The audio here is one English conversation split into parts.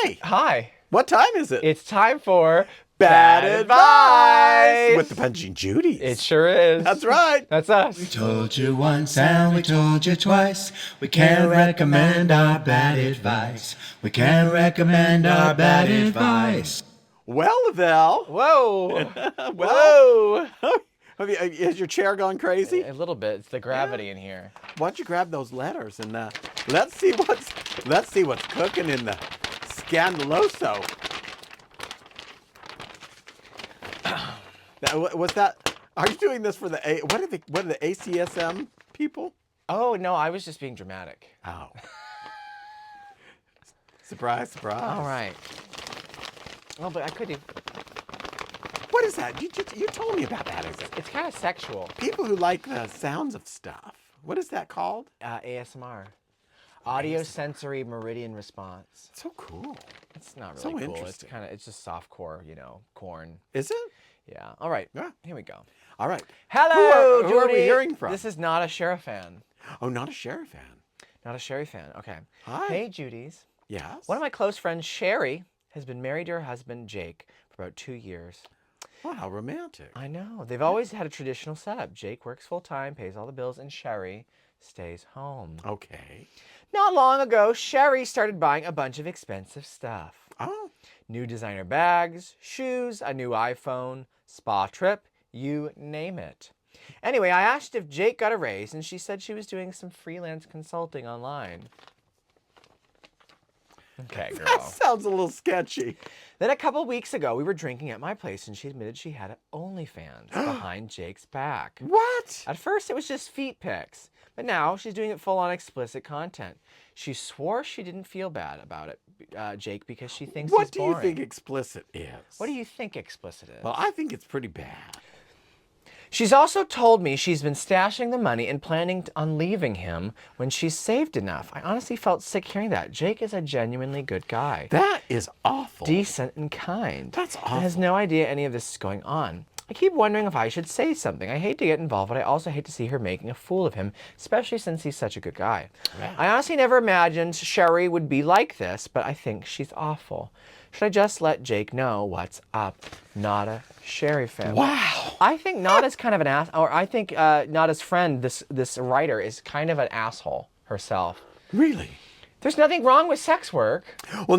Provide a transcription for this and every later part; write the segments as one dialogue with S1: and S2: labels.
S1: Hi.
S2: Hi.
S1: What time is it?
S2: It's time for
S1: Bad Advice with the punching Judys.
S2: It sure is.
S1: That's right.
S2: That's us.
S3: We told you once and we told you twice. We can't recommend our bad advice. We can't recommend our bad advice.
S1: Well, Louvel.
S2: Whoa.
S1: Well, has your chair gone crazy?
S2: A little bit. It's the gravity in here.
S1: Why don't you grab those letters and let's see what's cooking in the Scandaloso. What's that? Are you doing this for the what are the ACSM people?
S2: Oh, no, I was just being dramatic.
S1: Oh. Surprise, surprise.
S2: All right. Well, but I could do.
S1: What is that? You told me about that.
S2: It's kind of sexual.
S1: People who like the sounds of stuff. What is that called?
S2: ASMR. Audio sensory meridian response.
S1: So cool.
S2: It's not really
S1: So
S2: cool.
S1: interesting.
S2: It's just softcore, corn.
S1: Is it?
S2: Yeah. All right.
S1: Yeah.
S2: Here we go.
S1: All right.
S2: Hello,
S1: Who are we
S2: Jody.
S1: hearing from?
S2: This is not a Sheriff fan.
S1: Oh, not a Sheriff fan.
S2: Not a Sherry fan. Okay.
S1: Hi.
S2: Hey, Judys.
S1: Yes.
S2: One of my close friends, Sherry, has been married to her husband, Jake, for about 2 years.
S1: Wow, how romantic.
S2: I know. They've always had a traditional setup. Jake works full-time, pays all the bills, and Sherry stays home.
S1: Okay.
S2: Not long ago, Sherry started buying a bunch of expensive stuff.
S1: Oh.
S2: New designer bags, shoes, a new iPhone, spa trip, you name it. Anyway, I asked if Jake got a raise, and she said she was doing some freelance consulting online. Okay, girl.
S1: That sounds a little sketchy.
S2: Then a couple weeks ago, we were drinking at my place, and she admitted she had an OnlyFans behind Jake's back.
S1: What?
S2: At first, it was just feet pics, but now she's doing it full-on explicit content. She swore she didn't feel bad about it, Jake, because she thinks
S1: What
S2: he's
S1: do
S2: boring.
S1: you think explicit is?
S2: What do you think explicit is?
S1: Well, I think it's pretty bad.
S2: She's also told me she's been stashing the money and planning on leaving him when she's saved enough. I honestly felt sick hearing that. Jake is a genuinely good guy.
S1: That is awful.
S2: Decent and kind.
S1: That's
S2: And has
S1: awful.
S2: no idea any of this is going on. I keep wondering if I should say something. I hate to get involved, but I also hate to see her making a fool of him, especially since he's such a good guy.
S1: Yeah.
S2: I honestly never imagined Sherry would be like this, but I think she's awful. Should I just let Jake know what's up? Not a Sherry fan.
S1: Wow.
S2: I think Nada's kind of an ass, or I think Nada's friend, this writer, is kind of an asshole herself.
S1: Really?
S2: There's nothing wrong with sex work.
S1: Well,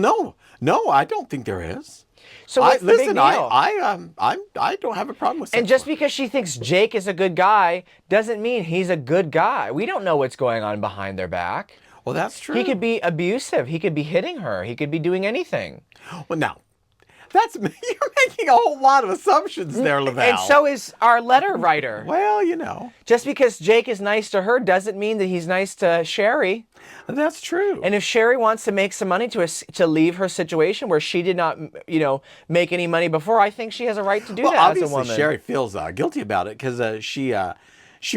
S1: no, I don't think there is.
S2: So what's the big deal?
S1: I don't have a problem with sex
S2: And just
S1: work.
S2: because she thinks Jake is a good guy doesn't mean he's a good guy. We don't know what's going on behind their back.
S1: Well, that's true.
S2: He could be abusive. He could be hitting her. He could be doing anything.
S1: Well, now, you're making a whole lot of assumptions there, Louvel.
S2: And so is our letter writer.
S1: Well,
S2: Just because Jake is nice to her doesn't mean that he's nice to Sherry.
S1: that's true.
S2: And if Sherry wants to make some money to leave her situation where she did not, make any money before, I think she has a right to do that as a
S1: obviously,
S2: woman.
S1: Sherry feels guilty about it because she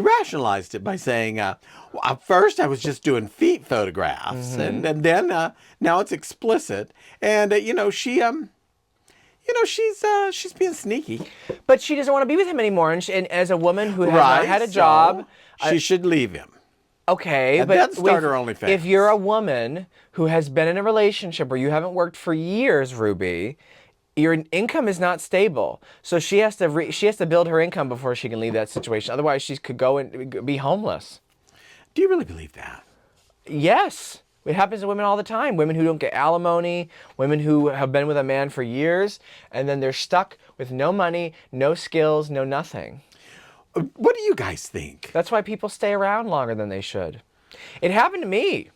S1: rationalized it by saying, well, at first I was just doing feet photographs, and then now it's explicit, and she's being sneaky.
S2: But she doesn't want to be with him anymore. And as a woman who has
S1: Right,
S2: not had a job,
S1: so she should leave him.
S2: okay,
S1: And
S2: but
S1: then start her OnlyFans.
S2: if you're a woman who has been in a relationship where you haven't worked for years, Ruby, your income is not stable. So she has to build her income before she can leave that situation. Otherwise, she could go and be homeless.
S1: Do you really believe that?
S2: Yes. It happens to women all the time. Women who don't get alimony, women who have been with a man for years, and then they're stuck with no money, no skills, no nothing.
S1: What do you guys think?
S2: That's why people stay around longer than they should. It happened to me.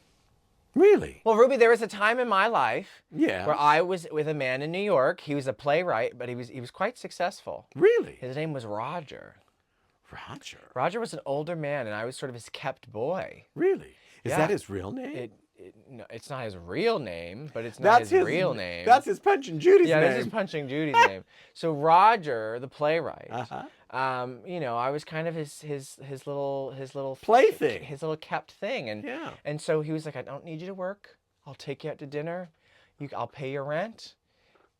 S1: Really?
S2: Well, Ruby, there was a time in my life
S1: Yeah.
S2: where I was with a man in New York. He was a playwright, but he was quite successful.
S1: Really?
S2: His name was Roger.
S1: Roger.
S2: Roger was an older man, and I was sort of his kept boy.
S1: Really? Is
S2: Yeah.
S1: that his real name?
S2: No, it's not his real name, but it's not his real name.
S1: That's his punching Judy's
S2: Yeah,
S1: name.
S2: this is Punching Judy's name. So Roger, the playwright,
S1: Uh-huh.
S2: I was kind of his little
S1: Plaything.
S2: his little kept thing, and
S1: Yeah.
S2: and so he was like, I don't need you to work. I'll take you out to dinner. I'll pay your rent,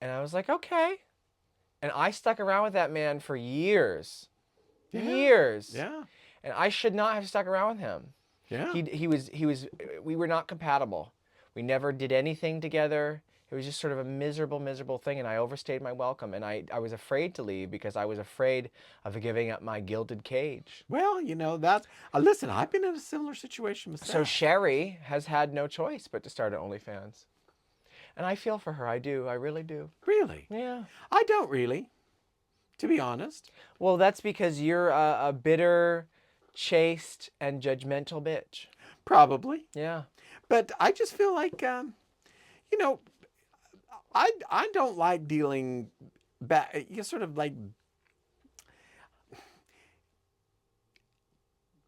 S2: and I was like, okay, and I stuck around with that man for years, years,
S1: Yeah.
S2: and I should not have stuck around with him.
S1: Yeah.
S2: We were not compatible. We never did anything together. It was just sort of a miserable, miserable thing, and I overstayed my welcome. And I was afraid to leave because I was afraid of giving up my gilded cage.
S1: Well, that's... listen, I've been in a similar situation myself.
S2: So Sherry has had no choice but to start an OnlyFans. And I feel for her. I do. I really do.
S1: Really?
S2: Yeah.
S1: I don't really, to be honest.
S2: Well, that's because you're a bitter, chaste, and judgmental bitch.
S1: Probably.
S2: Yeah.
S1: But I just feel like, I don't like dealing back, sort of like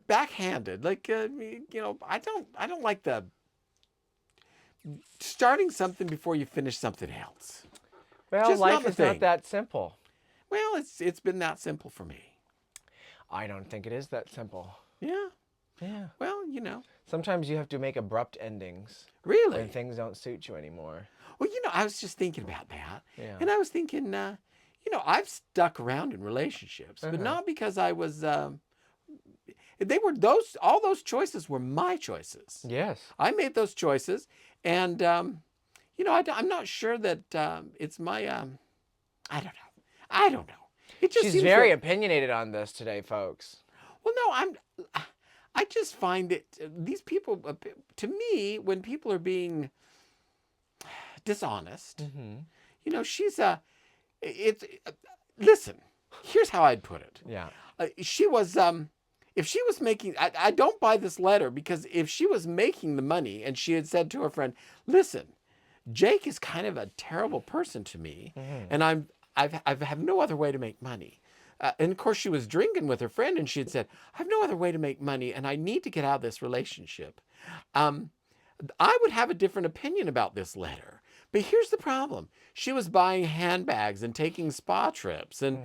S1: backhanded. Like, I don't like the starting something before you finish something else.
S2: Well,
S1: Just
S2: life
S1: not the
S2: is not
S1: thing.
S2: that simple.
S1: Well, it's been that simple for me.
S2: I don't think it is that simple.
S1: Yeah.
S2: Yeah.
S1: Well,
S2: Sometimes you have to make abrupt endings
S1: really.
S2: when things don't suit you anymore.
S1: Well, I was just thinking about that.
S2: Yeah.
S1: And I was thinking, I've stuck around in relationships, but not because I was, all those choices were my choices.
S2: Yes.
S1: I made those choices. And, I'm not sure that it's my, I don't know. It just
S2: She's
S1: seems
S2: very
S1: that-
S2: opinionated on this today, folks.
S1: Well, no, I just find it, these people, to me, when people are being dishonest, she's listen, here's how I'd put it.
S2: Yeah.
S1: She was, if she was making, I don't buy this letter, because if she was making the money and she had said to her friend, listen, Jake is kind of a terrible person to me, and I have no other way to make money. And of course, she was drinking with her friend, and she had said, I have no other way to make money, and I need to get out of this relationship. I would have a different opinion about this letter. But here's the problem. She was buying handbags and taking spa trips. And,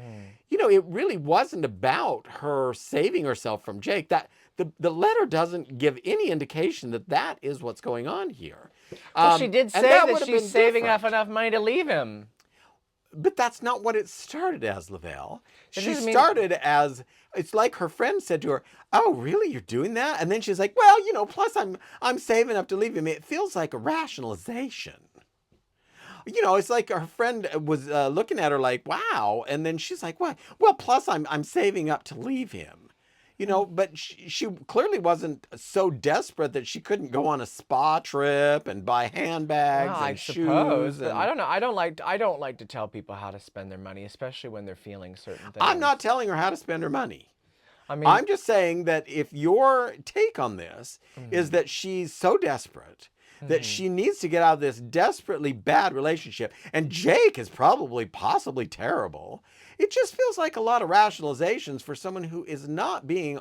S1: it really wasn't about her saving herself from Jake. That the letter doesn't give any indication that that is what's going on here.
S2: Well, she did
S1: and
S2: say that
S1: would have
S2: she's
S1: been
S2: saving
S1: different.
S2: enough money to leave him.
S1: But that's not what it started as, Louvel. She
S2: doesn't mean-
S1: started as, it's like her friend said to her, oh, really? You're doing that? And then she's like, well, plus I'm saving up to leave him. It feels like a rationalization. It's like her friend was looking at her like, wow. And then she's like, what? Well, plus I'm saving up to leave him. But she clearly wasn't so desperate that she couldn't go on a spa trip and buy handbags
S2: Well,
S1: and
S2: I
S1: shoes.
S2: suppose. But
S1: and-
S2: I don't know. I don't like to tell people how to spend their money, especially when they're feeling certain things.
S1: I'm not telling her how to spend her money.
S2: I mean,
S1: I'm just saying that if your take on this is that she's so desperate that she needs to get out of this desperately bad relationship, and Jake is probably possibly terrible, it just feels like a lot of rationalizations for someone who's being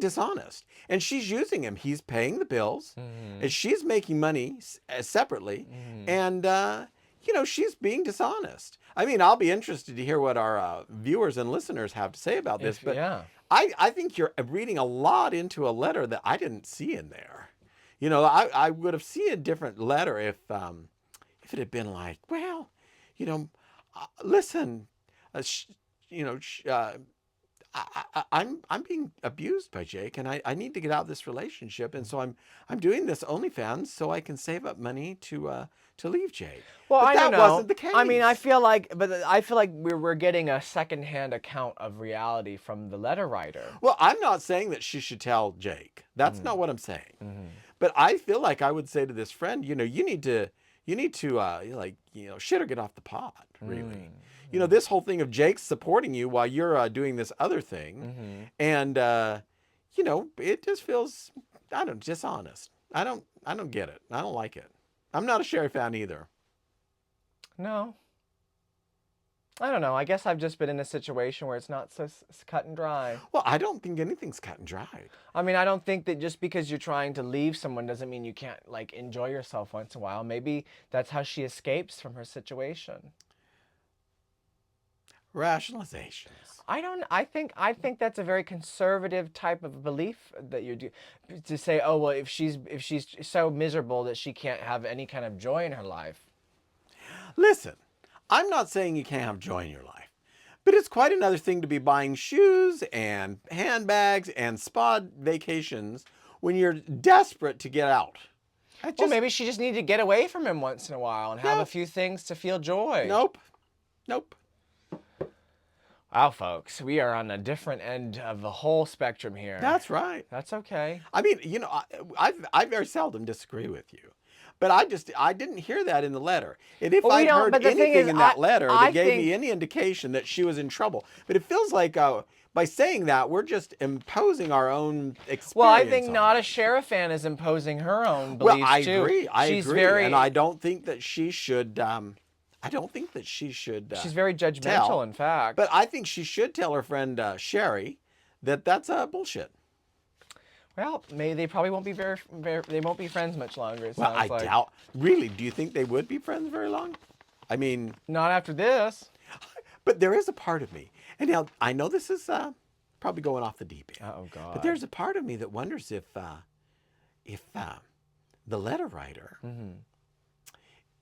S1: dishonest. And she's using him. He's paying the bills, and she's making money separately, and she's being dishonest. I mean, I'll be interested to hear what our viewers and listeners have to say about this, but
S2: yeah.
S1: I think you're reading a lot into a letter that I didn't see in there. I would have seen a different letter if it had been like, well, listen, I'm being abused by Jake, and I need to get out of this relationship, and so I'm doing this OnlyFans so I can save up money to leave Jake.
S2: Well,
S1: But
S2: I don't
S1: that
S2: know.
S1: wasn't the case.
S2: I mean, I feel like we're getting a secondhand account of reality from the letter writer.
S1: Well, I'm not saying that she should tell Jake. That's not what I'm saying. But I feel like I would say to this friend, you need to shit or get off the pot, really. This whole thing of Jake supporting you while you're doing this other thing, and it just feels, dishonest. I don't get it. I don't like it. I'm not a Sherry fan either.
S2: No. I don't know. I guess I've just been in a situation where it's not so cut and dry.
S1: Well, I don't think anything's cut and dry.
S2: I mean, I don't think that just because you're trying to leave someone doesn't mean you can't enjoy yourself once in a while. Maybe that's how she escapes from her situation.
S1: Rationalizations.
S2: I think that's a very conservative type of belief that you do, to say, oh well, if she's so miserable that she can't have any kind of joy in her life.
S1: Listen, I'm not saying you can't have joy in your life, but it's quite another thing to be buying shoes and handbags and spa vacations when you're desperate to get out.
S2: Well, maybe she just needed to get away from him once in a while and have a few things to feel joy.
S1: Nope.
S2: Wow, folks, we are on a different end of the whole spectrum here.
S1: That's right.
S2: That's okay.
S1: I mean, I very seldom disagree with you. But I didn't hear that in the letter. And if I heard anything in that letter that gave me any indication that she was in trouble. But it feels like by saying that, we're just imposing our own experience.
S2: Well, I think not a sheriff fan is imposing her own beliefs,
S1: well, I
S2: too.
S1: agree. I
S2: She's
S1: agree.
S2: Very,
S1: and I don't think that she should...
S2: she's very judgmental, in fact.
S1: But I think she should tell her friend Sherry that that's bullshit.
S2: Well, maybe they probably won't be they won't be friends much longer. It
S1: Well, I
S2: like.
S1: doubt. Really, do you think they would be friends very long? I mean,
S2: not after this.
S1: But there is a part of me, and now I know this is probably going off the deep end.
S2: Oh God!
S1: But there's a part of me that wonders if the letter writer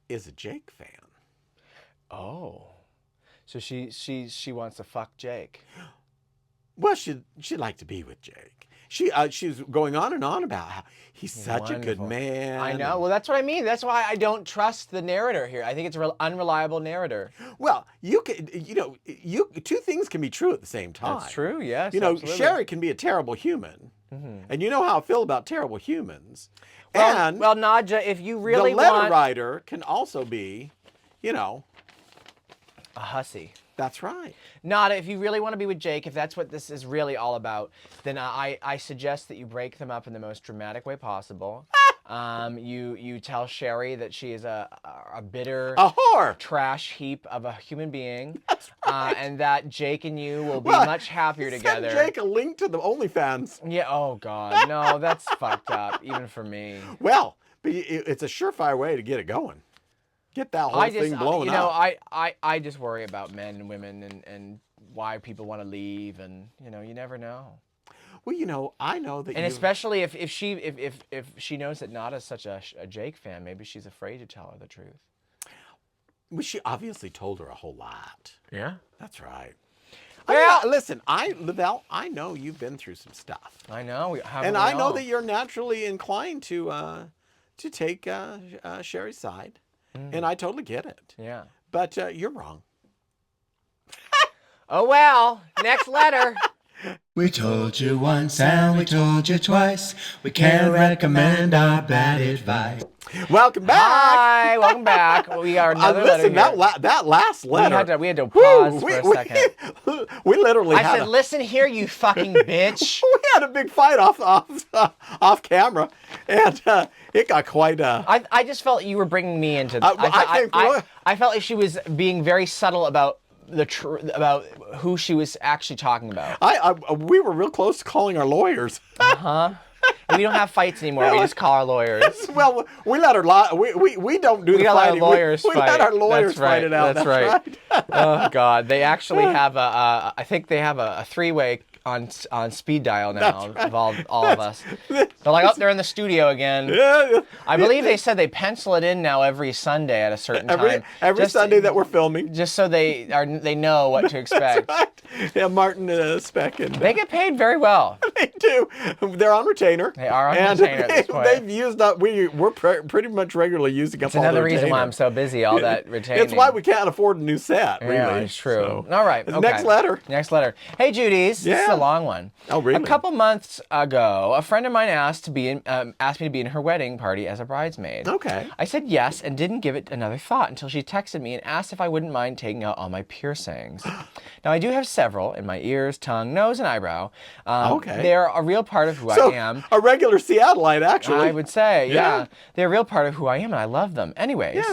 S1: is a Jake fan.
S2: Oh, so she wants to fuck Jake.
S1: Well, she'd like to be with Jake. She's going on and on about how he's such a good man.
S2: I know. Well, that's what I mean. That's why I don't trust the narrator here. I think it's an unreliable narrator.
S1: Well, two things can be true at the same time.
S2: That's true. Yes.
S1: Absolutely. Sherry can be a terrible human, and you know how I feel about terrible humans.
S2: Well, Nadja, if you really
S1: the letter writer can also be, a
S2: hussy.
S1: That's right.
S2: Nada, if you really want to be with Jake, if that's what this is really all about, then I suggest that you break them up in the most dramatic way possible. You tell Sherry that she is a bitter,
S1: a whore,
S2: trash heap of a human being.
S1: That's right.
S2: And that Jake and you will be much happier together.
S1: Send Jake a link to the OnlyFans.
S2: Yeah. Oh God, no, that's fucked up, even for me.
S1: Well, but it's a surefire way to get it going. Get that whole thing blown up.
S2: I just worry about men and women and why people want to leave, and you never know.
S1: Well, I know that.
S2: And especially if she knows that Nada's such a Jake fan, maybe she's afraid to tell her the truth.
S1: Well, she obviously told her a whole lot.
S2: Yeah,
S1: that's right.
S2: Well,
S1: listen, Louvel, I know you've been through some stuff.
S2: I know,
S1: I know that you're naturally inclined to take Sherry's side. And I totally get it.
S2: Yeah.
S1: But you're wrong.
S2: Oh, well. Next letter.
S3: We told you once and we told you twice. We can't recommend our bad advice.
S1: Welcome back.
S2: Hi, welcome back. We are another letter here.
S1: That last letter.
S2: We had to pause for a second.
S1: We literally
S2: I said, listen here, you fucking bitch.
S1: We had a big fight off camera, and it got quite.
S2: I just felt you were bringing me into. I felt like she was being very subtle about about who she was actually talking about.
S1: We were real close to calling our lawyers.
S2: We don't have fights anymore. We just call our lawyers.
S1: Well, we let our we don't do the fighting. We let our lawyers fight it out.
S2: That's right. Oh God, they actually have I think they have a three-way on speed dial now. Involved all of us. They're like, oh, they're in the studio again.
S1: Yeah.
S2: I believe they said they pencil it in now every Sunday at a certain time.
S1: Every Sunday that we're filming.
S2: Just so they know what to expect.
S1: That's right. Yeah, Martin Speck and
S2: they get paid very well.
S1: They do. They're on retainer.
S2: They are on retainer at this point.
S1: They've used up. We're pretty much regularly using up
S2: It's
S1: all the
S2: another
S1: retainer.
S2: reason why I'm so busy. All that retaining.
S1: It's why we can't afford a new set. Really.
S2: Yeah, it's true.
S1: So.
S2: All right. Okay.
S1: Next letter.
S2: Hey, Judys.
S1: Yeah.
S2: This is a long one.
S1: Oh, really?
S2: A couple months ago, a friend of mine asked me to be in her wedding party as a bridesmaid.
S1: Okay.
S2: I said yes and didn't give it another thought until she texted me and asked if I wouldn't mind taking out all my piercings. Now, I do have several in my ears, tongue, nose, and eyebrow.
S1: Okay.
S2: They're a real part of who I am.
S1: A regular Seattleite, actually.
S2: I would say, yeah. They're a real part of who I am, and I love them. Anyways,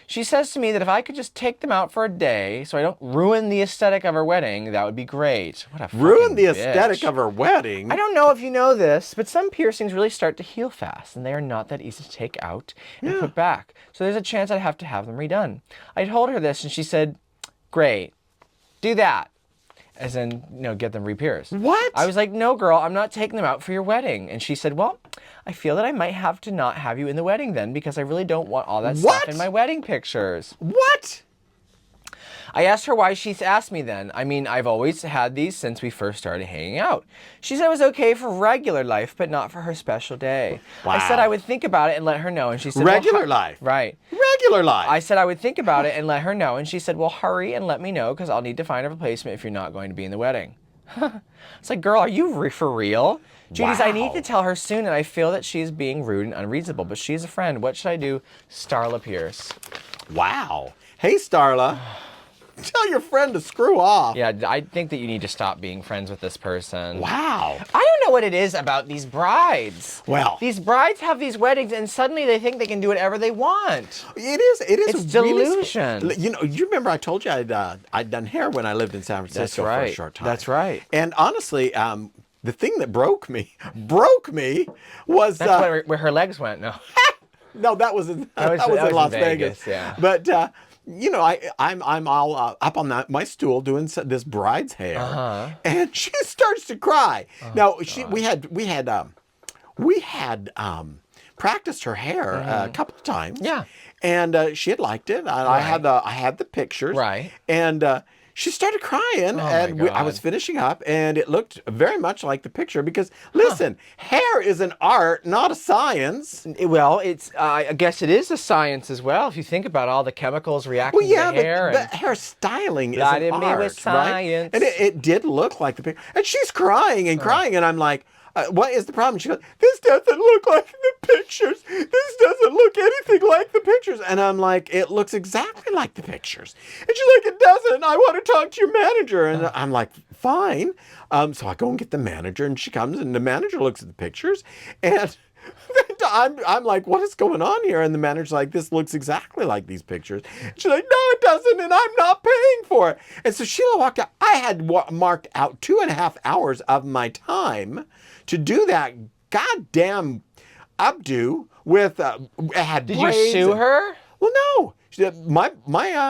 S2: she says to me that if I could just take them out for a day so I don't ruin the aesthetic of her wedding, that would be great. What a fucking
S1: Ruin the
S2: bitch.
S1: aesthetic of her wedding?
S2: I don't know if you know this, but some piercings really start to heal fast, and they are not that easy to take out and put back. So there's a chance I'd have to have them redone. I told her this, and she said, great, do that. As in, get them re-pierced.
S1: What?
S2: I was like, no, girl, I'm not taking them out for your wedding. And she said, well, I feel that I might have to not have you in the wedding then because I really don't want all that stuff in my wedding pictures.
S1: What?
S2: I asked her why she's asked me then. I mean, I've always had these since we first started hanging out. She said it was okay for regular life, but not for her special day. I said
S1: Wow.
S2: I would think about it and let her know. And she said,
S1: Regular life.
S2: Right.
S1: Regular life.
S2: I said I would think about it and let her know. And she said, well, hurry and let me know because I'll need to find a replacement if you're not going to be in the wedding. It's like, girl, are you for real? Judys, I need
S1: Wow.
S2: to tell her soon, and I feel that she's being rude and unreasonable, but she's a friend. What should I do? Starla Pierce.
S1: Wow. Hey, Starla. Tell your friend to screw off.
S2: Yeah, I think that you need to stop being friends with this person.
S1: Wow.
S2: I don't know what it is about these brides.
S1: Well.
S2: These brides have these weddings, and suddenly they think they can do whatever they want.
S1: It is.
S2: It's
S1: really
S2: delusion.
S1: You know, you remember I told you I'd done hair when I lived in San Francisco for a short time.
S2: That's right.
S1: And honestly, the thing that broke me was
S2: That's where her legs went. No.
S1: no, that was in
S2: That was in
S1: Las
S2: Vegas,
S1: Vegas.
S2: yeah.
S1: But you know, I'm all up on my stool doing this bride's hair, and she starts to cry. Now we had practiced her hair a couple of times.
S2: Yeah.
S1: And she had liked it. I had the pictures.
S2: Right.
S1: And she started crying, and I was finishing up, and it looked very much like the picture because, listen, hair is an art, not a science.
S2: Well, I guess it is a science as well. If you think about all the chemicals reacting
S1: Well, yeah,
S2: to the hair.
S1: but hair styling is
S2: That
S1: an
S2: it
S1: art,
S2: was
S1: right?
S2: science.
S1: And it did look like the picture. And she's crying and crying, and I'm like, what is the problem? She goes, this doesn't look like the pictures. This doesn't look anything like the pictures. And I'm like, it looks exactly like the pictures. And she's like, it doesn't. I want to talk to your manager. And I'm like, fine. So I go and get the manager, and she comes, and the manager looks at the pictures, and I'm like, what is going on here? And the manager's like, this looks exactly like these pictures. She's like, no, it doesn't, and I'm not paying for it. And so Sheila walked out. I had marked out 2.5 hours of my time to do that goddamn updo with had
S2: Did you
S1: braids
S2: sue
S1: and-
S2: her?
S1: Well, no. My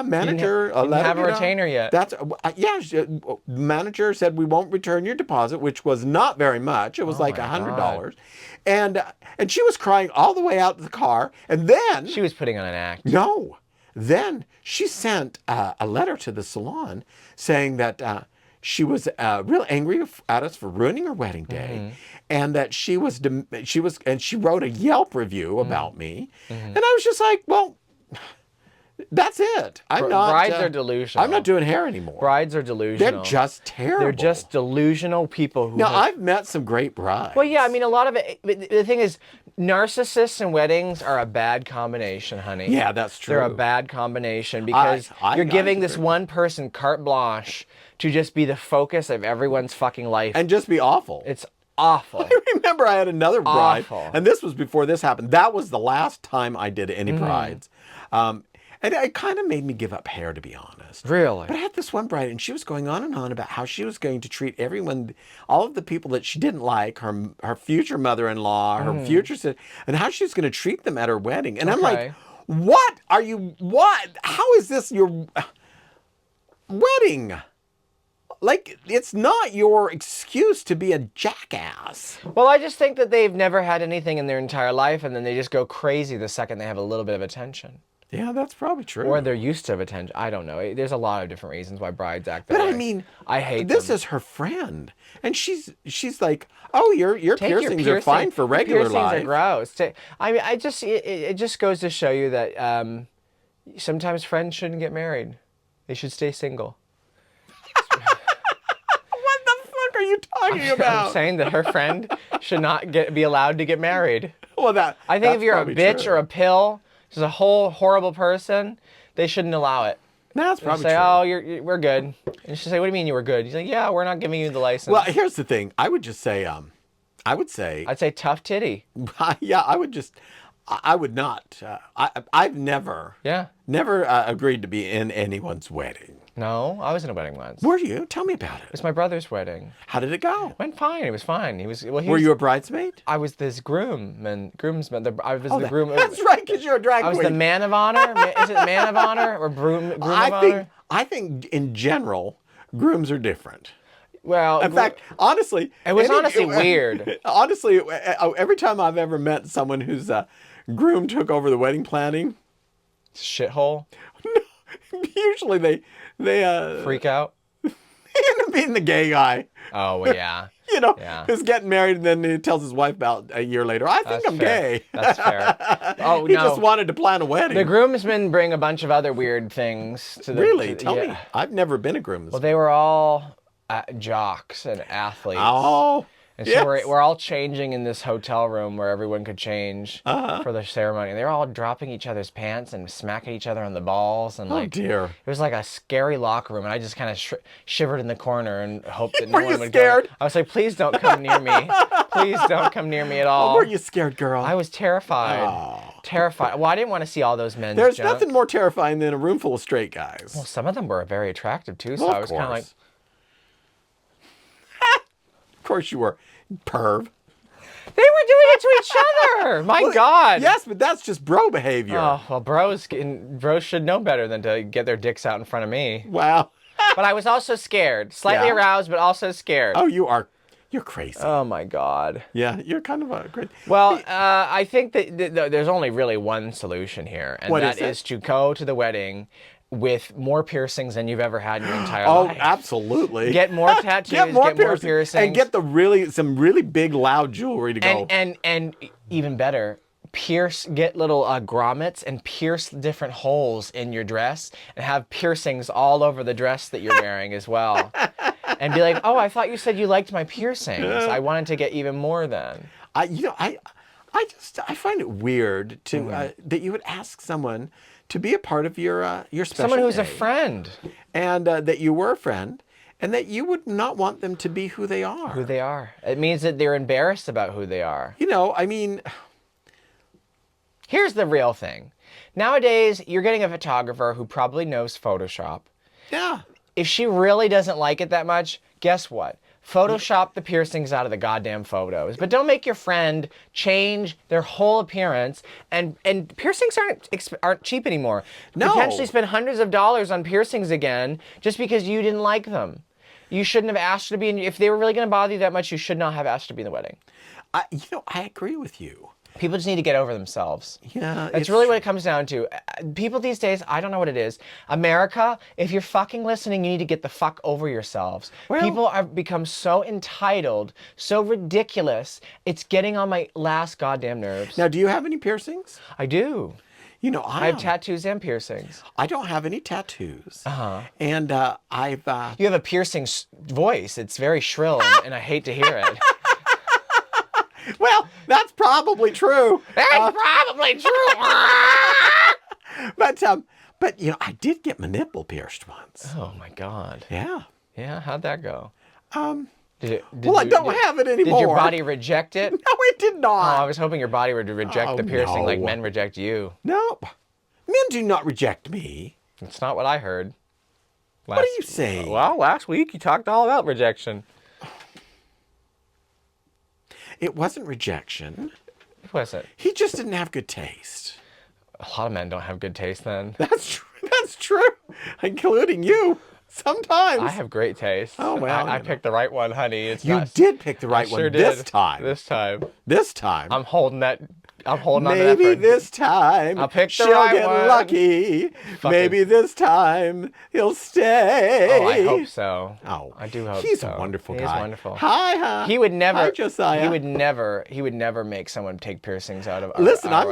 S1: manager
S2: didn't have a retainer yet.
S1: That's the manager said we won't return your deposit, which was not very much. It was like
S2: my
S1: $100, and she was crying all the way out to the car, and then
S2: She was putting on an act.
S1: no, then she sent a letter to the salon saying that she was real angry at us for ruining her wedding day, and that she wrote a Yelp review about me, and I was just like, well. That's it.
S2: Brides are delusional.
S1: I'm not doing hair anymore.
S2: Brides are delusional.
S1: They're just terrible.
S2: They're just delusional people who.
S1: Now, I've met some great brides.
S2: Well, yeah, I mean, a lot of it. The thing is, narcissists and weddings are a bad combination, honey.
S1: Yeah, that's true.
S2: They're a bad combination because
S1: I
S2: you're giving this
S1: agree.
S2: one person carte blanche to just be the focus of everyone's fucking life.
S1: And just be awful.
S2: It's awful.
S1: I remember I had another bride,
S2: Awful.
S1: and this was before this happened. That was the last time I did any brides. And it kind of made me give up hair, to be honest.
S2: Really?
S1: But I had this one bride, and she was going on and on about how she was going to treat everyone, all of the people that she didn't like, her future mother-in-law, her future sister, and how she was going to treat them at her wedding. And I'm like, what? How is this your wedding? Like, it's not your excuse to be a jackass.
S2: Well, I just think that they've never had anything in their entire life, and then they just go crazy the second they have a little bit of attention.
S1: Yeah, that's probably true.
S2: Or they're used to attention. I don't know. There's a lot of different reasons why brides act that
S1: But
S2: way.
S1: I mean,
S2: I hate
S1: this
S2: them.
S1: is her friend, and she's like, "Oh, your
S2: Take your
S1: piercings are fine for regular
S2: piercings
S1: life."
S2: are gross. I mean, it just goes to show you that sometimes friends shouldn't get married. They should stay single.
S1: What the fuck are you talking about?
S2: I'm saying that her friend should not be allowed to get married.
S1: Well,
S2: I think if you're a bitch or a pill, just a whole horrible person, they shouldn't allow it.
S1: that's
S2: They
S1: probably
S2: say,
S1: true.
S2: "Oh, we're good." And she say, "What do you mean you were good?" He's like, "Yeah, we're not giving you the license."
S1: Well, here's the thing. I would just say,
S2: I'd say tough titty.
S1: yeah, I would not. I've never agreed to be in anyone's wedding.
S2: No, I was in a wedding once.
S1: Were you? Tell me about it.
S2: It was my brother's wedding.
S1: How did it go?
S2: Went fine. It was fine. He was.
S1: Were you a bridesmaid?
S2: I was this groomsman. I was the groom.
S1: That's right, because you're a drag
S2: I was
S1: queen.
S2: the man of honor. Is it man of honor or groom of honor?
S1: I think in general, grooms are different.
S2: Well,
S1: In fact, honestly,
S2: it was honestly weird.
S1: Honestly, every time I've ever met someone whose groom took over the wedding planning,
S2: shithole.
S1: usually they
S2: Freak out.
S1: end up being the gay guy.
S2: Oh, well, yeah.
S1: Yeah. Who's getting married and then he tells his wife about a year later, I think I'm
S2: fair.
S1: gay.
S2: That's fair. Oh,
S1: he
S2: no.
S1: just wanted to plan a wedding.
S2: The groomsmen bring a bunch of other weird things to the...
S1: Really? Tell me. I've never been a groomsman.
S2: Well, they were all jocks and athletes.
S1: Oh,
S2: And so we're all changing in this hotel room where everyone could change for the ceremony. And they were all dropping each other's pants and smacking each other on the balls. And
S1: Oh, dear.
S2: It was like a scary locker room. And I just kind of shivered in the corner and hoped that no
S1: Were
S2: one
S1: you
S2: would
S1: scared?
S2: go. I was like, please don't come near me. Please don't come near me at all.
S1: Oh, were you scared, girl?
S2: I was terrified.
S1: Oh.
S2: Terrified. Well, I didn't want to see all those men's
S1: There's
S2: junk.
S1: nothing more terrifying than a room full of straight guys.
S2: Well, some of them were very attractive, too. So
S1: Well,
S2: I was kind of like...
S1: Of course you were, perv.
S2: They were doing it to each other. My God.
S1: Yes, but that's just bro behavior.
S2: Oh, well, bros should know better than to get their dicks out in front of me.
S1: Wow.
S2: But I was also scared. Slightly
S1: Yeah.
S2: aroused, but also scared.
S1: Oh, you're crazy.
S2: Oh, my God.
S1: Yeah, you're kind of a great.
S2: Well, I think that there's only really one solution here, and
S1: What
S2: that
S1: is it?
S2: is to go to the wedding with more piercings than you've ever had in your entire
S1: Oh,
S2: life.
S1: absolutely.
S2: Get more tattoos,
S1: Get more
S2: piercings.
S1: and get some really big, loud jewelry to go.
S2: And even better, get little grommets and pierce different holes in your dress and have piercings all over the dress that you're wearing as well. And be like, oh, I thought you said you liked my piercings. I wanted to get even more then.
S1: I find it weird to that you would ask someone to be a part of your special
S2: Someone who's a
S1: day.
S2: friend.
S1: And that you were a friend, and that you would not want them to be who they are.
S2: Who they are. It means that they're embarrassed about who they are.
S1: I mean...
S2: Here's the real thing. Nowadays, you're getting a photographer who probably knows Photoshop.
S1: Yeah.
S2: If she really doesn't like it that much, guess what? Photoshop the piercings out of the goddamn photos. But don't make your friend change their whole appearance. And piercings aren't cheap anymore.
S1: No.
S2: Potentially spend hundreds of dollars on piercings again just because you didn't like them. You shouldn't have asked her to be in... If they were really going to bother you that much, you should not have asked her to be in the wedding.
S1: I agree with you.
S2: People just need to get over themselves.
S1: Yeah,
S2: That's really what it comes down to. People these days, I don't know what it is. America, if you're fucking listening, you need to get the fuck over yourselves.
S1: Well,
S2: People have become so entitled, so ridiculous. It's getting on my last goddamn nerves.
S1: Now, do you have any piercings?
S2: I do.
S1: I
S2: have tattoos and piercings.
S1: I don't have any tattoos.
S2: Uh-huh.
S1: And I've...
S2: You have a piercing voice. It's very shrill, and I hate to hear it.
S1: Well, that's probably true.
S2: That's probably true.
S1: But I did get my nipple pierced once.
S2: Oh, my God.
S1: Yeah.
S2: Yeah, how'd that go?
S1: Well, I don't have it anymore.
S2: Did your body reject it?
S1: No, it did
S2: Oh,
S1: not.
S2: I was hoping your body would reject the piercing like men reject you.
S1: No. Men do not reject me.
S2: It's not what I heard.
S1: What are you saying?
S2: Well, last week you talked all about rejection.
S1: It wasn't rejection.
S2: What was it?
S1: He just didn't have good taste.
S2: A lot of men don't have good taste then.
S1: That's true. That's true. Including you. Sometimes.
S2: I have great taste.
S1: Oh, well,
S2: I picked the right one, honey.
S1: You did pick the right one
S2: sure
S1: this
S2: did.
S1: time.
S2: This time.
S1: This time.
S2: I'm holding on to that
S1: Maybe
S2: for...
S1: this time
S2: I'll pick the
S1: she'll
S2: right
S1: get
S2: one.
S1: lucky. Maybe this time he'll stay.
S2: Oh, I hope so.
S1: Oh,
S2: I do hope
S1: he's
S2: so.
S1: a wonderful
S2: He
S1: guy.
S2: is wonderful.
S1: Hi.
S2: He would never.
S1: Hi, Josiah.
S2: He would never make someone take piercings out of.
S1: Listen,
S2: our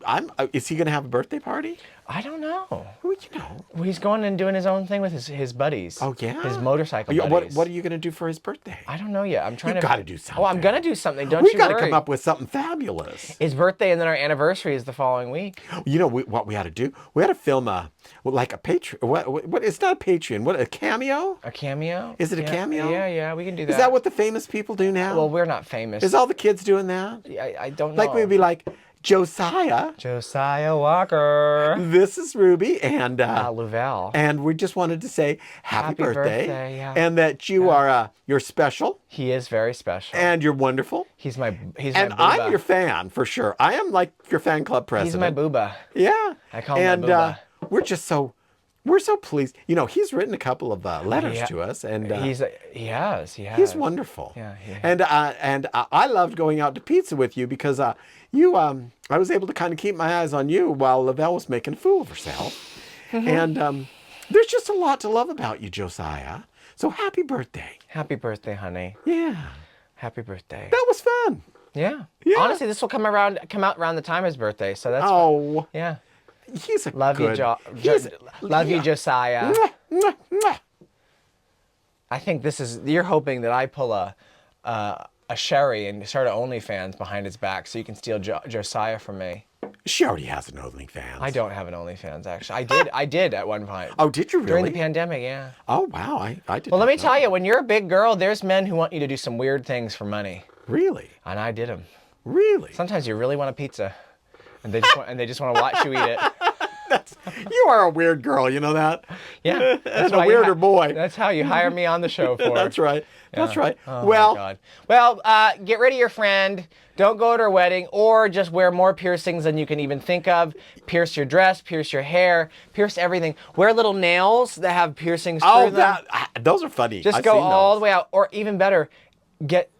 S1: I'm.
S2: wedding.
S1: Is he going to have a birthday party?
S2: I don't know.
S1: Who would you know?
S2: Well, he's going and doing his own thing with his buddies.
S1: Oh yeah.
S2: His motorcycle
S1: What
S2: buddies.
S1: are you going to do for his birthday?
S2: I don't know yet. I'm trying
S1: You
S2: to.
S1: got to do something.
S2: Oh, I'm gonna do something. Don't
S1: We
S2: you
S1: got to
S2: worry.
S1: come up with something fabulous.
S2: His birthday and then our anniversary is the following week.
S1: You know what we had to do? We had to film a Patreon. What? It's not a Patreon. What? A cameo?
S2: A cameo?
S1: Is it a cameo?
S2: Yeah, we can do that.
S1: Is that what the famous people do now?
S2: Well, we're not famous.
S1: Is all the kids doing that?
S2: I don't know.
S1: Like we'd be like, Josiah,
S2: Walker.
S1: this is Ruby, and
S2: Louvel.
S1: and we just wanted to say happy birthday,
S2: yeah.
S1: and that you're special,
S2: He is very special.
S1: and you're wonderful,
S2: He's my
S1: and
S2: booba.
S1: I'm your fan for sure. I am like your fan club
S2: He's
S1: president.
S2: my booba.
S1: Yeah,
S2: I call him my booba.
S1: We're so pleased. You know, he's written a couple of letters to us, and
S2: He has.
S1: he's wonderful.
S2: Yeah, he has.
S1: And I loved going out to pizza with you because I was able to kind of keep my eyes on you while Louvel was making a fool of herself. And there's just a lot to love about you, Josiah. So happy birthday.
S2: Happy birthday, honey.
S1: Yeah.
S2: Happy birthday.
S1: That was fun.
S2: Yeah.
S1: Yeah.
S2: Honestly, this will come out around the time of his birthday, so that's
S1: Oh,
S2: yeah.
S1: he's a
S2: Love
S1: good...
S2: you, love you, Josiah.
S1: Mwah, mwah, mwah.
S2: I think you're hoping that I pull a Sherry and start an OnlyFans behind his back so you can steal Josiah from me.
S1: She already has an OnlyFans.
S2: I don't have an OnlyFans, actually. I did at one point.
S1: Oh, did you really?
S2: During the pandemic, yeah.
S1: Oh, wow. I did.
S2: Well, let
S1: not
S2: me
S1: know.
S2: tell you, when you're a big girl, there's men who want you to do some weird things for money.
S1: Really?
S2: And I did them.
S1: Really?
S2: Sometimes you really want a pizza, and they just want to watch you eat it.
S1: You are a weird girl, you know that?
S2: Yeah.
S1: And a weirder boy.
S2: That's how you hire me on the show for.
S1: That's right. That's right.
S2: Oh,
S1: well,
S2: my God. Well, get rid of your friend. Don't go to her wedding, or just wear more piercings than you can even think of. Pierce your dress, pierce your hair, pierce everything. Wear little nails that have piercings through them.
S1: those are funny.
S2: Just
S1: I've
S2: go
S1: seen
S2: all
S1: those.
S2: the way out, or even better, get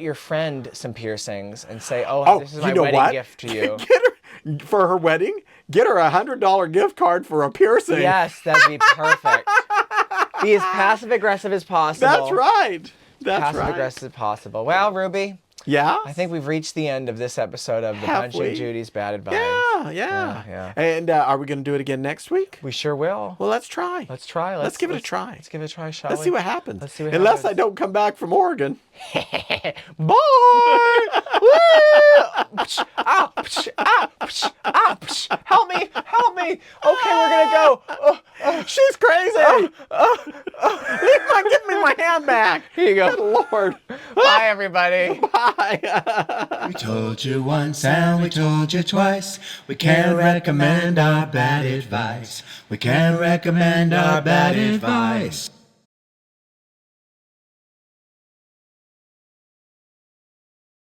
S2: your friend some piercings and say, "Oh, this is my
S1: you know
S2: wedding
S1: what?
S2: gift to you."
S1: Get her for her wedding. Get her $100 gift card for a piercing.
S2: Yes, that'd be perfect. Be as passive aggressive as possible.
S1: That's right. That's
S2: Passive
S1: right.
S2: aggressive as possible. Well, Ruby,
S1: Yeah.
S2: I think we've reached the end of this episode of the
S1: Have
S2: Bunch
S1: we?
S2: of Judy's Bad Advice.
S1: Yeah. And are we going to do it again next week?
S2: We sure will.
S1: Well, let's try.
S2: Let's try.
S1: Let's give it a try.
S2: Let's give it a try, shall
S1: Let's
S2: we?
S1: see what happens.
S2: Let's see what
S1: Unless I
S2: happens.
S1: don't come back from Oregon.
S2: Bye! Woo! Psh, ah, psh, ah, psh, ah, psh. Help me! Help me! Okay, we're gonna go.
S1: She's crazy. Give me my hand back.
S2: Here you go.
S1: Good Lord.
S2: Bye, everybody.
S1: Bye.
S3: We told you once and we told you twice. We can't recommend our bad advice. We can't recommend our bad advice.